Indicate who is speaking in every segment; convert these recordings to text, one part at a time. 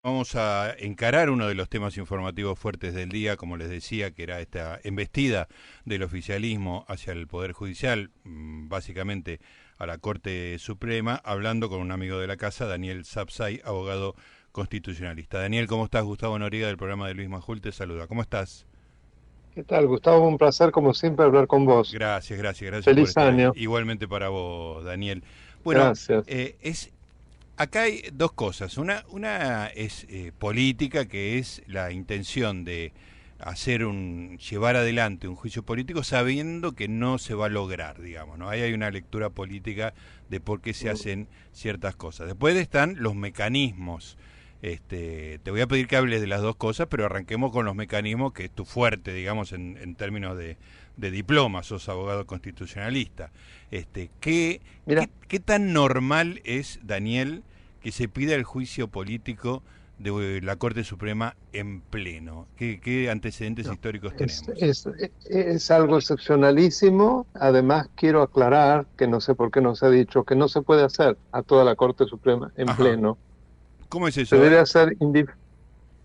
Speaker 1: Vamos a encarar uno de los temas informativos fuertes del día, como les decía, que era esta embestida del oficialismo hacia el Poder Judicial, básicamente a la Corte Suprema, hablando con un amigo de la casa, Daniel Sapsay, abogado constitucionalista. Daniel, ¿cómo estás? Gustavo Noriega del programa de Luis Majul te saluda. ¿Cómo estás?
Speaker 2: ¿Qué tal, Gustavo? Un placer, como siempre, hablar con vos.
Speaker 1: Gracias por
Speaker 2: Feliz
Speaker 1: estar ahí.
Speaker 2: año.
Speaker 1: Igualmente para vos, Daniel. Bueno,
Speaker 2: Gracias.
Speaker 1: acá hay dos cosas. Una es política, que es la intención de llevar adelante un juicio político sabiendo que no se va a lograr, digamos, ¿no? Ahí hay una lectura política de por qué se
Speaker 2: Mm,
Speaker 1: hacen ciertas cosas. Después están los mecanismos. Te voy a pedir que hables de las dos cosas, pero arranquemos con los mecanismos, que es tu fuerte, digamos, en términos de diploma, sos abogado constitucionalista.
Speaker 2: Mira,
Speaker 1: ¿Qué tan normal es, Daniel, que se pida el juicio político de la Corte Suprema en pleno? ¿Qué antecedentes
Speaker 2: no,
Speaker 1: históricos
Speaker 2: es,
Speaker 1: tenemos?
Speaker 2: es, es algo excepcionalísimo. Además, quiero aclarar que no sé por qué no se ha dicho que no se puede hacer a toda la Corte Suprema en
Speaker 1: Ajá.
Speaker 2: pleno.
Speaker 1: ¿Cómo es
Speaker 2: Se
Speaker 1: eso?
Speaker 2: debe hacer,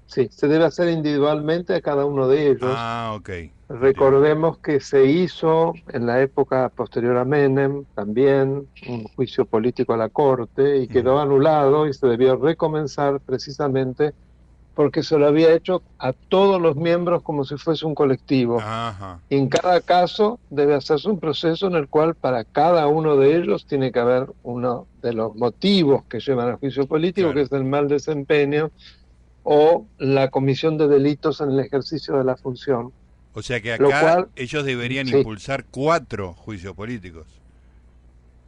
Speaker 2: sí, se debe hacer individualmente a cada uno de ellos.
Speaker 1: Ah, ok. Entiendo.
Speaker 2: Recordemos que se hizo en la época posterior a Menem también un juicio político a la Corte y
Speaker 1: Ujú.
Speaker 2: quedó anulado y se debió recomenzar precisamente porque se lo había hecho a todos los miembros como si fuese un colectivo.
Speaker 1: Ajá.
Speaker 2: Y en cada caso debe hacerse un proceso en el cual para cada uno de ellos tiene que haber uno de los motivos que llevan al juicio político, que
Speaker 1: Claro.
Speaker 2: es el mal desempeño o la comisión de delitos en el ejercicio de la función.
Speaker 1: O sea que
Speaker 2: Lo
Speaker 1: acá
Speaker 2: cual,
Speaker 1: ellos deberían
Speaker 2: sí,
Speaker 1: impulsar 4 juicios políticos.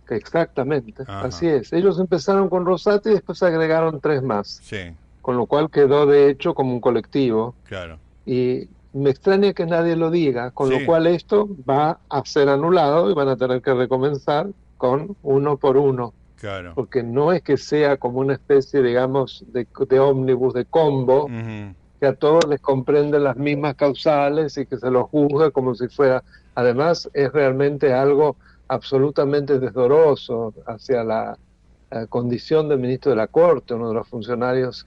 Speaker 2: exactamente, así
Speaker 1: Ajá.
Speaker 2: es. Ellos empezaron con Rosati y después agregaron tres más,
Speaker 1: Sí,
Speaker 2: con lo cual quedó de hecho como un colectivo.
Speaker 1: claro.
Speaker 2: Y me extraña que nadie lo diga, con lo
Speaker 1: Sí,
Speaker 2: cual esto va a ser anulado y van a tener que recomenzar con uno por uno,
Speaker 1: claro.
Speaker 2: porque no es que sea como una especie, digamos, de ómnibus, de combo,
Speaker 1: Ujú.
Speaker 2: que a todos les comprenden las mismas causales y que se los juzga como si fuera. Además, es realmente algo absolutamente desdoroso hacia la condición de ministro de la Corte, uno de los funcionarios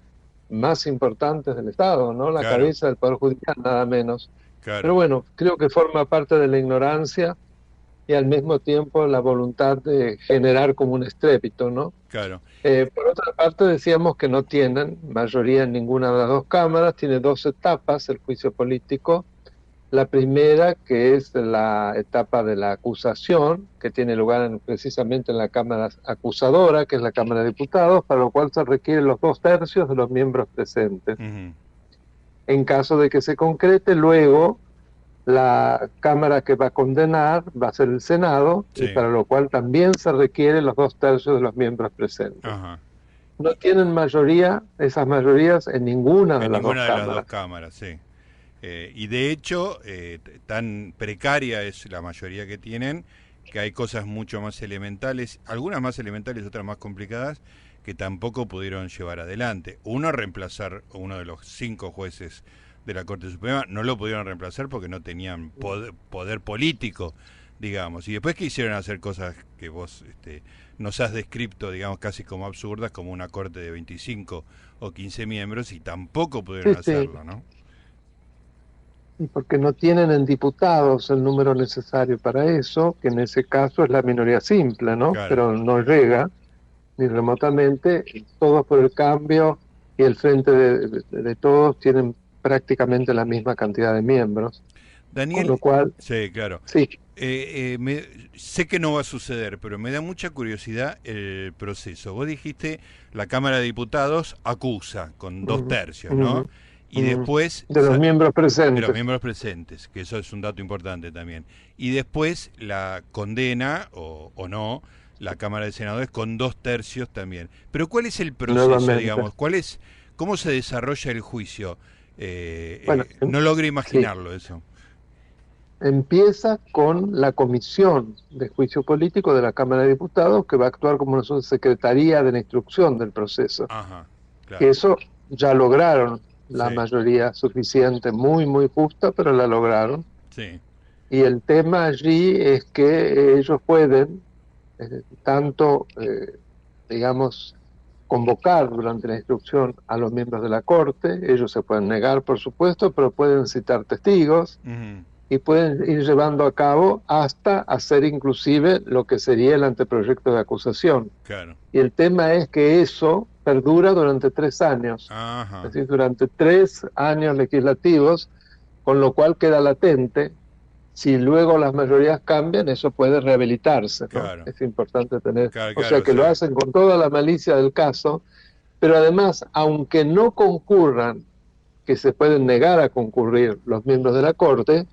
Speaker 2: más importantes del Estado, ¿no? La
Speaker 1: Claro,
Speaker 2: cabeza del Poder Judicial, nada menos. Pero
Speaker 1: claro,
Speaker 2: bueno, creo que forma parte de la ignorancia y al mismo tiempo la voluntad de generar como un estrépito, ¿no?
Speaker 1: claro.
Speaker 2: Por otra parte, decíamos que no tienen mayoría en ninguna de las dos cámaras, tiene dos etapas el juicio político. La primera, que es la etapa de la acusación, que tiene lugar precisamente en la Cámara acusadora, que es la Cámara de Diputados, para lo cual se requieren los 2/3 de los miembros presentes.
Speaker 1: Ujú.
Speaker 2: En caso de que se concrete, luego la Cámara que va a condenar va a ser el Senado, y
Speaker 1: Sí,
Speaker 2: para lo cual también se requieren los 2/3 de los miembros presentes.
Speaker 1: ajá.
Speaker 2: No tienen mayoría, esas mayorías en ninguna de
Speaker 1: En
Speaker 2: las dos
Speaker 1: ninguna de las dos
Speaker 2: cámaras.
Speaker 1: cámaras, sí. Y de hecho, tan precaria es la mayoría que tienen, que hay cosas mucho más elementales, algunas más elementales, otras más complicadas, que tampoco pudieron llevar adelante. Uno, reemplazar a uno de los 5 jueces de la Corte Suprema, no lo pudieron reemplazar porque no tenían poder político, digamos. Y después quisieron hacer cosas que vos nos has descrito, digamos, casi como absurdas, como una corte de 25 o 15 miembros, y tampoco pudieron
Speaker 2: Sí, sí,
Speaker 1: hacerlo, ¿no?
Speaker 2: y porque no tienen en diputados el número necesario para eso, que en ese caso es la minoría simple, ¿no?
Speaker 1: Claro.
Speaker 2: Pero no llega ni remotamente. Todos por el Cambio y el Frente de Todos tienen prácticamente la misma cantidad de miembros, con
Speaker 1: Daniel,
Speaker 2: lo cual,
Speaker 1: sí, claro.
Speaker 2: sí.
Speaker 1: Sé que no va a suceder, pero me da mucha curiosidad el proceso. Vos dijiste, la Cámara de Diputados acusa con dos
Speaker 2: Mm,
Speaker 1: tercios, ¿no?
Speaker 2: mm,
Speaker 1: Y
Speaker 2: mm,
Speaker 1: después,
Speaker 2: de los miembros
Speaker 1: de los
Speaker 2: presentes.
Speaker 1: miembros presentes, que eso es un dato importante también. Y después la condena, o no, la Cámara de Senadores con 2 tercios también. Pero ¿cuál es el proceso,
Speaker 2: Nuevamente.
Speaker 1: digamos? ¿Cómo se desarrolla el juicio?
Speaker 2: Bueno,
Speaker 1: No logro
Speaker 2: sí,
Speaker 1: imaginarlo eso.
Speaker 2: empieza con la comisión de juicio político de la Cámara de Diputados, que va a actuar como una secretaría de la instrucción del proceso.
Speaker 1: Ajá,
Speaker 2: Que
Speaker 1: claro.
Speaker 2: eso ya lograron la
Speaker 1: Sí,
Speaker 2: mayoría suficiente, muy, muy justa, pero la lograron.
Speaker 1: sí.
Speaker 2: Y el tema allí es que ellos pueden, tanto, digamos, convocar durante la instrucción a los miembros de la Corte. Ellos se pueden negar, por supuesto, pero pueden citar testigos y pueden ir llevando a cabo hasta hacer inclusive lo que sería el anteproyecto de acusación.
Speaker 1: Claro.
Speaker 2: Y el tema es que eso perdura durante 3 años,
Speaker 1: Ajá.
Speaker 2: es decir, durante 3 años legislativos, con lo cual queda latente. Si luego las mayorías cambian, eso puede rehabilitarse, ¿no?
Speaker 1: Claro.
Speaker 2: Es importante tener,
Speaker 1: Claro,
Speaker 2: o sea que
Speaker 1: o sea,
Speaker 2: lo hacen con toda la malicia del caso, pero además, aunque no concurran, que se pueden negar a concurrir los miembros de la Corte,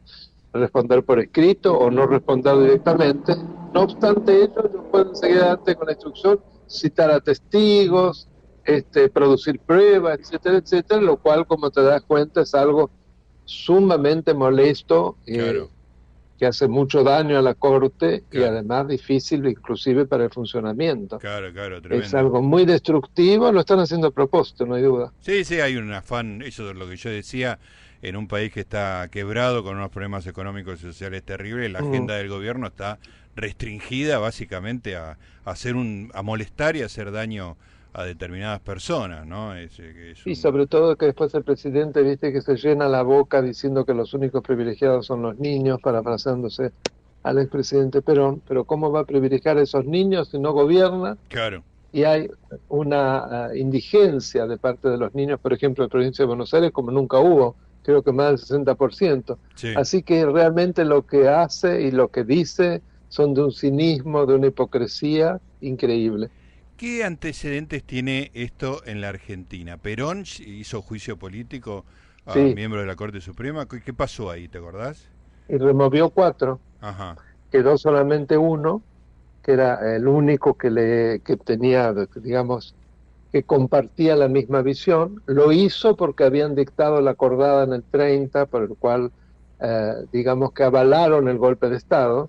Speaker 2: responder por escrito o no responder directamente, no obstante ello, ellos pueden seguir adelante con la instrucción, citar a testigos, producir pruebas, etcétera, etcétera, lo cual, como te das cuenta, es algo sumamente molesto,
Speaker 1: claro.
Speaker 2: que hace mucho daño a la Corte y
Speaker 1: Claro.
Speaker 2: además difícil inclusive para el funcionamiento.
Speaker 1: Claro,
Speaker 2: Es
Speaker 1: tremendo.
Speaker 2: algo muy destructivo, lo están haciendo a propósito, no hay duda.
Speaker 1: Sí, hay un afán, eso es lo que yo decía, en un país que está quebrado con unos problemas económicos y sociales terribles, la agenda del gobierno está restringida básicamente a molestar y a hacer daño a determinadas personas, ¿no?
Speaker 2: Y sobre todo que después el presidente, viste, que se llena la boca diciendo que los únicos privilegiados son los niños, parafraseándose al expresidente Perón, pero ¿cómo va a privilegiar a esos niños si no gobierna?
Speaker 1: Claro.
Speaker 2: Y hay una indigencia de parte de los niños, por ejemplo, en la provincia de Buenos Aires, como nunca hubo, creo que más del 60%.
Speaker 1: Sí.
Speaker 2: Así que realmente lo que hace y lo que dice son de un cinismo, de una hipocresía increíble.
Speaker 1: ¿Qué antecedentes tiene esto en la Argentina? ¿Perón hizo juicio político a
Speaker 2: Sí,
Speaker 1: miembros de la Corte Suprema? ¿Qué pasó ahí, te acordás?
Speaker 2: y removió 4,
Speaker 1: Ajá.
Speaker 2: quedó solamente uno, que era el único que tenía, digamos, que compartía la misma visión. Lo hizo porque habían dictado la acordada en el 30, por el cual, digamos que avalaron el golpe de Estado.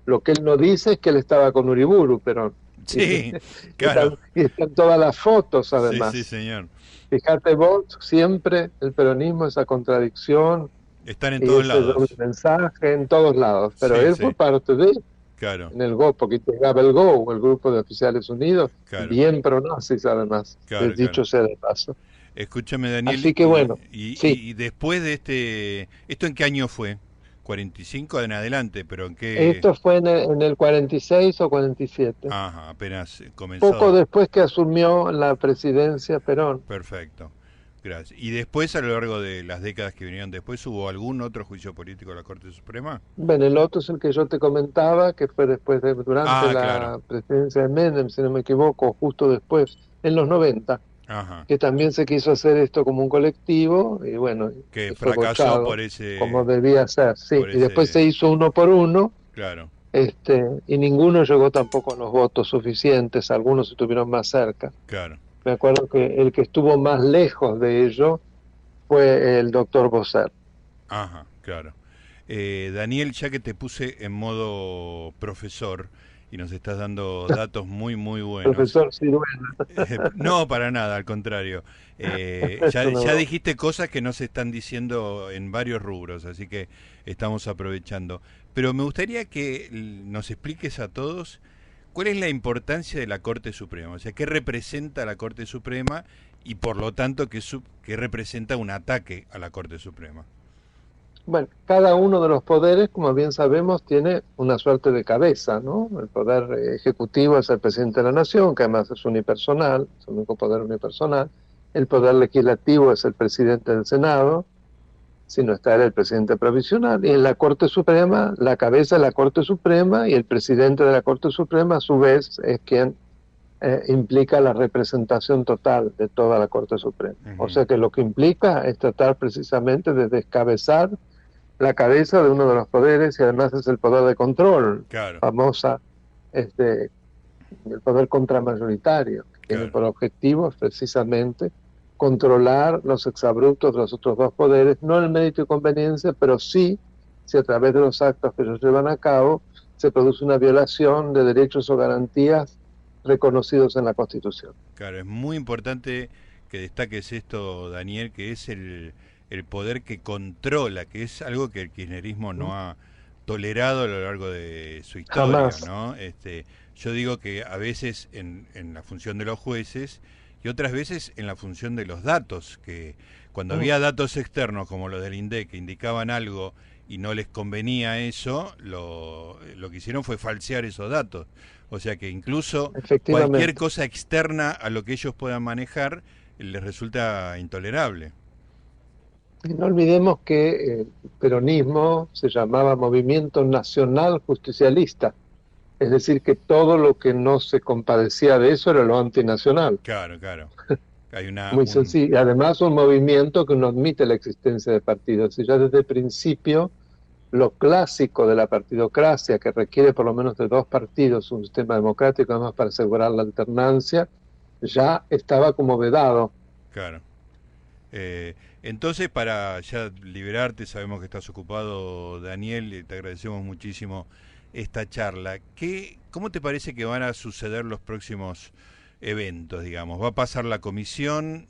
Speaker 2: Lo que él no dice es que él estaba con Uriburu, pero
Speaker 1: sí, claro.
Speaker 2: Y están todas las fotos, además.
Speaker 1: Sí, señor.
Speaker 2: Fíjate vos, siempre el peronismo, esa contradicción,
Speaker 1: están en todos lados.
Speaker 2: Doble mensaje en todos lados, pero él fue parte de, en el GO, porque integraba el GO, el Grupo de Oficiales Unidos, bien pronazis además, dicho sea de paso.
Speaker 1: Escúchame, Daniel.
Speaker 2: Así que bueno,
Speaker 1: y después de ¿esto en qué año fue? 45 en adelante, pero ¿en qué?
Speaker 2: Esto fue en el 46 o 47.
Speaker 1: Ajá, apenas comenzó.
Speaker 2: Poco después que asumió la presidencia Perón.
Speaker 1: Perfecto, gracias. ¿Y después, a lo largo de las décadas que vinieron después, hubo algún otro juicio político de la Corte Suprema?
Speaker 2: Bueno, el otro es el que yo te comentaba, que fue después durante la presidencia de Menem, si no me equivoco, justo después, en los 90.
Speaker 1: Ajá.
Speaker 2: Que también se quiso hacer esto como un colectivo y bueno,
Speaker 1: que fracasó por ese,
Speaker 2: como debía ser, sí, y
Speaker 1: ese...
Speaker 2: después se hizo uno por uno,
Speaker 1: claro,
Speaker 2: y ninguno llegó tampoco a los votos suficientes, algunos estuvieron más cerca.
Speaker 1: Claro.
Speaker 2: Me acuerdo que el que estuvo más lejos de ello fue el doctor Bosser.
Speaker 1: Ajá, claro. Daniel, ya que te puse en modo profesor y nos estás dando datos muy, muy buenos.
Speaker 2: Profesor Ciruela.
Speaker 1: No, para nada, al contrario. Ya dijiste cosas que no se están diciendo en varios rubros, así que estamos aprovechando. Pero me gustaría que nos expliques a todos cuál es la importancia de la Corte Suprema, o sea, qué representa la Corte Suprema y por lo tanto qué representa un ataque a la Corte Suprema.
Speaker 2: Bueno, cada uno de los poderes, como bien sabemos, tiene una suerte de cabeza, ¿no? El poder ejecutivo es el presidente de la nación, que además es unipersonal, es el único poder unipersonal. El poder legislativo es el presidente del Senado, si no está él, el presidente provisional. Y en la Corte Suprema, la cabeza de la Corte Suprema y el presidente de la Corte Suprema, a su vez, es quien implica la representación total de toda la Corte Suprema. O sea que lo que implica es tratar precisamente de descabezar la cabeza de uno de los poderes y además es el poder de control, famosa, el poder contramayoritario, que tiene por objetivo precisamente controlar los exabruptos de los otros dos poderes, no en mérito y conveniencia, pero sí si a través de los actos que ellos llevan a cabo se produce una violación de derechos o garantías reconocidos en la Constitución.
Speaker 1: Claro, es muy importante que destaques esto, Daniel, que es el poder que controla, que es algo que el kirchnerismo no ha tolerado a lo largo de su historia, ¿no? Yo digo que a veces en la función de los jueces y otras veces en la función de los datos, que cuando
Speaker 2: Mm.
Speaker 1: había datos externos como los del INDEC que indicaban algo y no les convenía eso, lo que hicieron fue falsear esos datos. O sea que incluso cualquier
Speaker 2: Efectivamente.
Speaker 1: cosa externa a lo que ellos puedan manejar les resulta intolerable.
Speaker 2: Y no olvidemos que el peronismo se llamaba Movimiento Nacional Justicialista, es decir, que todo lo que no se compadecía de eso era lo antinacional.
Speaker 1: Claro, claro. Hay
Speaker 2: Muy sencillo. Y además un movimiento que no admite la existencia de partidos. Y ya desde el principio, lo clásico de la partidocracia, que requiere por lo menos de dos partidos, un sistema democrático además para asegurar la alternancia, ya estaba como vedado.
Speaker 1: claro. Entonces, para ya liberarte, sabemos que estás ocupado, Daniel, y te agradecemos muchísimo esta charla. ¿Cómo te parece que van a suceder los próximos eventos, digamos? ¿Va a pasar la comisión?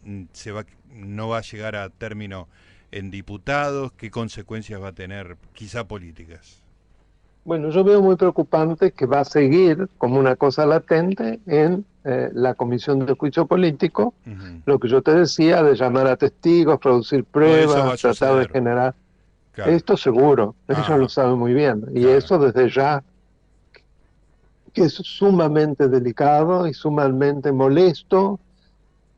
Speaker 1: ¿No va a llegar a término en diputados? ¿Qué consecuencias va a tener, quizá políticas?
Speaker 2: Bueno, yo veo muy preocupante que va a seguir como una cosa latente en la Comisión de Juicio Político,
Speaker 1: Ujú.
Speaker 2: lo que yo te decía de llamar a testigos, producir
Speaker 1: Todo eso va
Speaker 2: pruebas,
Speaker 1: a
Speaker 2: tratar de
Speaker 1: suceder,
Speaker 2: generar.
Speaker 1: claro.
Speaker 2: Esto seguro, ellos lo
Speaker 1: Ajá,
Speaker 2: saben muy bien, y
Speaker 1: claro.
Speaker 2: eso desde ya, que es sumamente delicado y sumamente molesto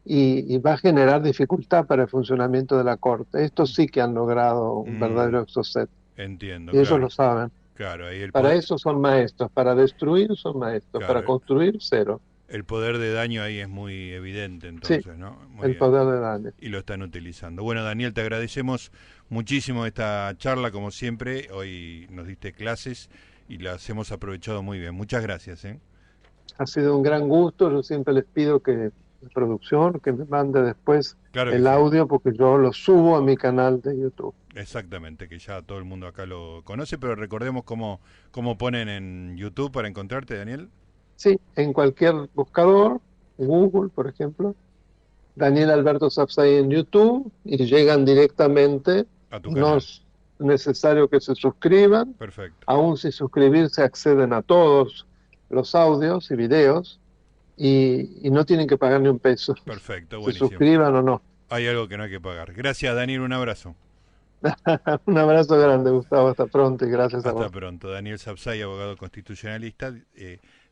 Speaker 2: y va a generar dificultad para el funcionamiento de la Corte. Esto sí que han logrado un
Speaker 1: Mm,
Speaker 2: verdadero exocet,
Speaker 1: entiendo,
Speaker 2: y ellos lo
Speaker 1: claro.
Speaker 2: saben.
Speaker 1: Claro, ahí el
Speaker 2: Para
Speaker 1: poder,
Speaker 2: eso son maestros, para destruir son maestros, para
Speaker 1: claro,
Speaker 2: construir cero.
Speaker 1: el poder de daño ahí es muy evidente,
Speaker 2: Sí,
Speaker 1: entonces, ¿no? Muy
Speaker 2: el
Speaker 1: bien.
Speaker 2: poder de Daniel.
Speaker 1: Y lo están utilizando. Bueno, Daniel, te agradecemos muchísimo esta charla, como siempre. Hoy nos diste clases y las hemos aprovechado muy bien. Muchas gracias, ¿eh?
Speaker 2: Ha sido un gran gusto, yo siempre les pido que la producción, que me mande después
Speaker 1: Claro que
Speaker 2: el
Speaker 1: sí.
Speaker 2: audio porque yo lo subo a mi canal de YouTube.
Speaker 1: Exactamente, que ya todo el mundo acá lo conoce, pero recordemos cómo ponen en YouTube para encontrarte, Daniel.
Speaker 2: Sí, en cualquier buscador, Google, por ejemplo, Daniel Alberto Sapsay en YouTube y llegan directamente.
Speaker 1: A tu
Speaker 2: No
Speaker 1: canal.
Speaker 2: es necesario que se suscriban,
Speaker 1: Perfecto.
Speaker 2: aún sin suscribirse acceden a todos los audios y videos y no tienen que pagar ni un peso,
Speaker 1: Perfecto,
Speaker 2: se
Speaker 1: buenísimo.
Speaker 2: suscriban o no.
Speaker 1: Hay algo que no hay que pagar. Gracias, Daniel, un abrazo.
Speaker 2: Un abrazo grande, Gustavo, hasta pronto y gracias a
Speaker 1: Hasta
Speaker 2: vos.
Speaker 1: pronto. Daniel Sapsay, abogado constitucionalista,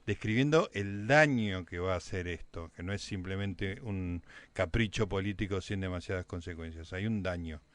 Speaker 1: describiendo el daño que va a hacer esto, que no es simplemente un capricho político sin demasiadas consecuencias. Hay un daño